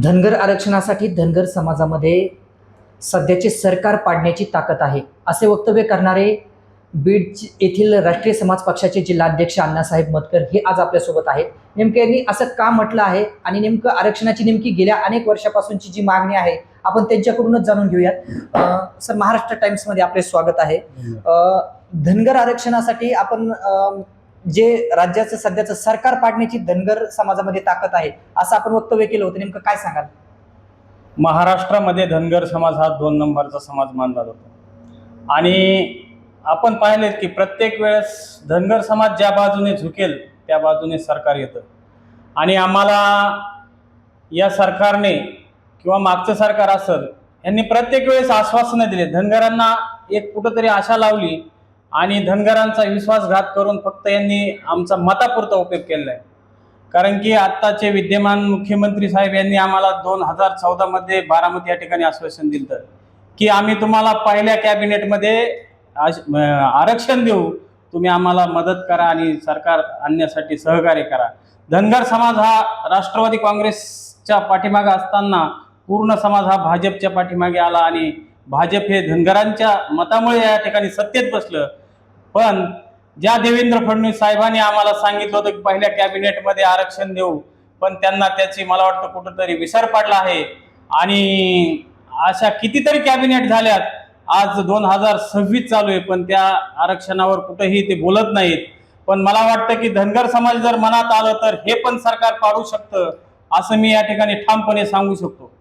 धनगर आरक्षणासाठी धनगर समाजामध्ये सध्याचे सरकार पाडण्याची ताकद आहे असे वक्तव्य करणारे बीड येथील राष्ट्रीय समाज पक्षाचे जिल्हाध्यक्ष अण्णासाहेब मतकर हे आज आपल्यासोबत आहेत. नेमके यांनी असं का म्हटलं आहे आणि नेमकं आरक्षणाची नेमकी गेल्या अनेक वर्षापासूनची जी मागणी आहे आपण त्यांच्याकडूनच जाणून घेऊयात. सर, महाराष्ट्र टाइम्समध्ये आपले स्वागत आहे. धनगर आरक्षणासाठी आपण जे राज्याचं सध्याचं सरकार पाडण्याची धनगर समाजामध्ये ताकद आहे असं आपण वक्तव्य केलं होतं, नेमकं काय सांगाल? महाराष्ट्रामध्ये धनगर समाज हा 2 नंबरचा समाज मानला जातो आणि आपण पाहिले की प्रत्येक वेळेस धनगर समाज ज्या बाजूने झुकेल त्या बाजूने सरकार येतं आणि आम्हाला या सरकारने किंवा मागचं सरकार असेल यांनी प्रत्येक वेळेस आश्वासनं दिले, धनगरांना एक कुठंतरी आशा लावली आणि धनगरांचा विश्वासघात करून फक्त यांनी आमचा मतापुरता उपयोग केलेला आहे. कारण की आत्ताचे विद्यमान मुख्यमंत्री साहेब यांनी आम्हाला 2014 मध्ये बारामती या ठिकाणी आश्वासन दिलं की आम्ही तुम्हाला पहिल्या कॅबिनेटमध्ये आरक्षण देऊ, तुम्ही आम्हाला मदत करा आणि सरकार आणण्यासाठी सहकार्य करा. धनगर समाज हा राष्ट्रवादी काँग्रेसच्या पाठीमागे असताना पूर्ण समाज हा भाजपच्या पाठीमागे आला आणि भाजप हे धनगरांच्या मतामुळे या ठिकाणी सत्तेत बसलं. पण ज्या देवेंद्र फडणवीस साहेबांनी आम्हाला सांगितलं होतं की पहिल्या कॅबिनेटमध्ये आरक्षण देऊ, पण त्यांना त्याची मला वाटतं कुठंतरी विसर पडला आहे आणि अशा कितीतरी कॅबिनेट झाल्यात. आज 2026 चालू आहे पण त्या आरक्षणावर कुठेही ते बोलत नाहीत. पण मला वाटतं की धनगर समाज जर मनात आलं तर हे पण सरकार पाडू शकतं असं मी या ठिकाणी ठामपणे सांगू शकतो.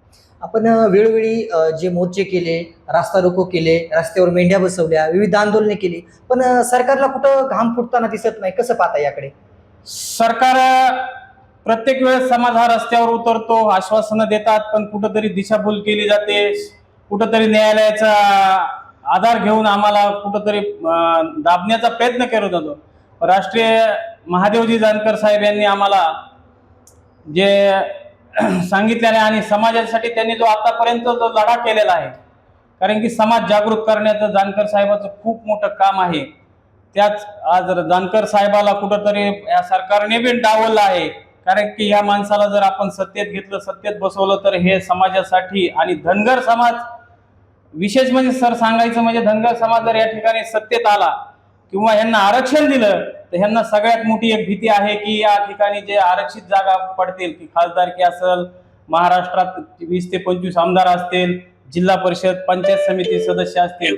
आपण वेळोवेळी जे मोर्चे केले, रास्ता रोको केले, रस्त्यावर मेंढ्या बसवल्या, विविध आंदोलने केली, पण सरकारला कुठं घाम फुटताना दिसत नाही. कसं पाहता याकडे? सरकार प्रत्येक वेळेस समाज हा रस्त्यावर उतरतो, आश्वासनं देतात, पण कुठंतरी दिशाभूल केली जाते. कुठंतरी न्यायालयाचा आधार घेऊन आम्हाला कुठंतरी दाबण्याचा प्रयत्न केला जातो. राष्ट्रीय महादेवजी जानकर साहेब यांनी आम्हाला जे सांगितलेलं आहे आणि समाजासाठी त्यांनी जो आतापर्यंत जो लढा केलेला आहे, कारण की समाज जागृत करण्याचं जानकर साहेबाचं खूप मोठं काम आहे. त्याच आज जानकर साहेबाला कुठंतरी या सरकारने बी डावललं आहे. कारण की या माणसाला जर आपण सत्तेत घेतलं, सत्तेत बसवलं तर हे समाजासाठी आणि धनगर समाज विशेष म्हणजे सर सांगायचं म्हणजे धनगर समाज जर या ठिकाणी सत्तेत आला किंवा यांना आरक्षण दिलं तर ह्यांना सगळ्यात मोठी एक भीती आहे की या ठिकाणी जे आरक्षित जागा पडतील की खासदारकी असेल, महाराष्ट्रात 20 ते 25 आमदार असतील, जिल्हा परिषद पंचायत समिती सदस्य असतील,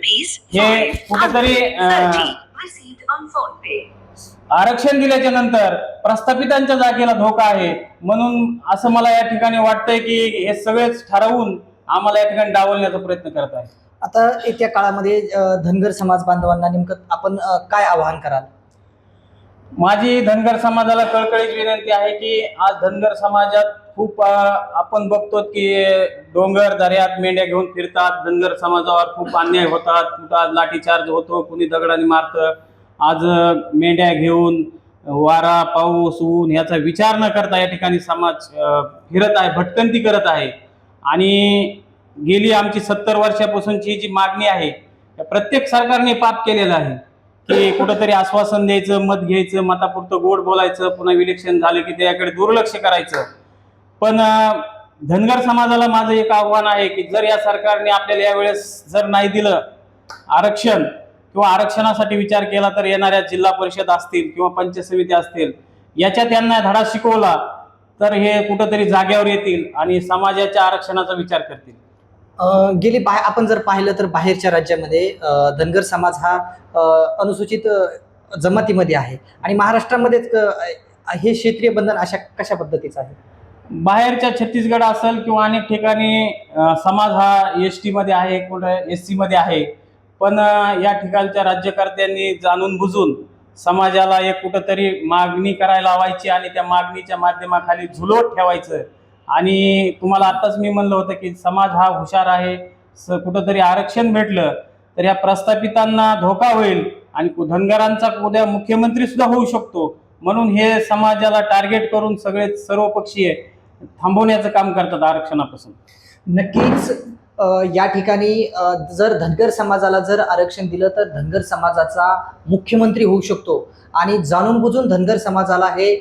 हे कुठेतरी आरक्षण दिल्याच्या नंतर प्रस्थापितांच्या जागेला धोका आहे. म्हणून असं मला या ठिकाणी वाटतंय की हे सगळेच ठरवून आम्हाला या ठिकाणी डावलण्याचा प्रयत्न करत आहे. आता येत्या काळामध्ये धनगर समाज बांधवांना नेमकं आपण काय आवाहन कराल? माझी धनगर समाजाला कळकळीची विनंती आहे की आज धनगर समाजात खूप आपण बघतो की डोंगर दऱ्यात मेंढ्या घेऊन फिरतात. धनगर समाजावर खूप अन्याय होतात, कुठं लाठीचार्ज होतो, कुणी दगडाने मारतं. आज मेंढ्या घेऊन वारा पाऊस ऊन याचा विचार न करता या ठिकाणी समाज फिरत आहे, भटकंती करत आहे. आणि गेली आमची 70 वर्षापासूनची जी मागणी आहे प्रत्येक सरकारने पाप केलेलं आहे की कुठंतरी आश्वासन द्यायचं, मत घ्यायचं, मतापुरतं गोड बोलायचं, पुन्हा इलेक्शन झालं की त्याकडे दुर्लक्ष करायचं. पण धनगर समाजाला माझं एक आव्हान आहे की जर या सरकारने आपल्याला यावेळेस जर नाही दिलं आरक्षण किंवा आरक्षणासाठी विचार केला तर येणाऱ्या जिल्हा परिषद असतील किंवा पंचायत समिती असतील याच्यात त्यांना धडा शिकवला तर हे कुठंतरी जाग्यावर येतील आणि समाजाच्या आरक्षणाचा विचार करतील. आपण जर पाहिलं तर बाहेरच्या राज्यामध्ये धनगर समाज हा अनुसूचित जमातीमध्ये आहे आणि महाराष्ट्रामध्येच हे क्षेत्रीय बंधन अशा कशा पद्धतीचं आहे? बाहेरच्या छत्तीसगड असेल किंवा अनेक ठिकाणी समाज हा ST मध्ये आहे, कुठं SC मध्ये आहे. पण या ठिकाणच्या राज्यकर्त्यांनी जाणून बुजून समाजाला एक कुठंतरी मागणी करायला लावायची आणि त्या मागणीच्या माध्यमाखाली झुलवत ठेवायचं. आणि तुम्हाला आताच मी म्हणलं होतं की समाज हा हुशार आहे, कुठंतरी आरक्षण भेटलं तर या प्रस्थापितांना धोका होईल आणि धनगरांचा उद्या मुख्यमंत्री सुद्धा होऊ शकतो. म्हणून हे समाजाला टार्गेट करून सगळे सर्वपक्षीय थांबवण्याचं काम करतात आरक्षणापासून. नक्कीच या ठिकाणी जर धनगर समाजाला जर आरक्षण दिलं तर धनगर समाजाचा मुख्यमंत्री होऊ शकतो आणि जाणून बुजून धनगर समाजाला हे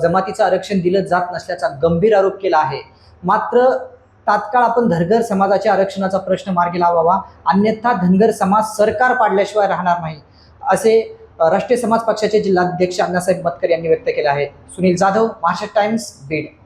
जमातीचं आरक्षण दिलं जात नसल्याचा गंभीर आरोप केला आहे. मात्र तात्काळ आपण धनगर समाजाच्या आरक्षणाचा प्रश्न मार्गी लावावा, अन्यथा धनगर समाज सरकार पाडल्याशिवाय राहणार नाही, असे राष्ट्रीय समाज पक्षाचे जिल्हाध्यक्ष अण्णासाहेब मतकर यांनी व्यक्त केले आहे. सुनील जाधव, महाराष्ट्र टाइम्स, बीड.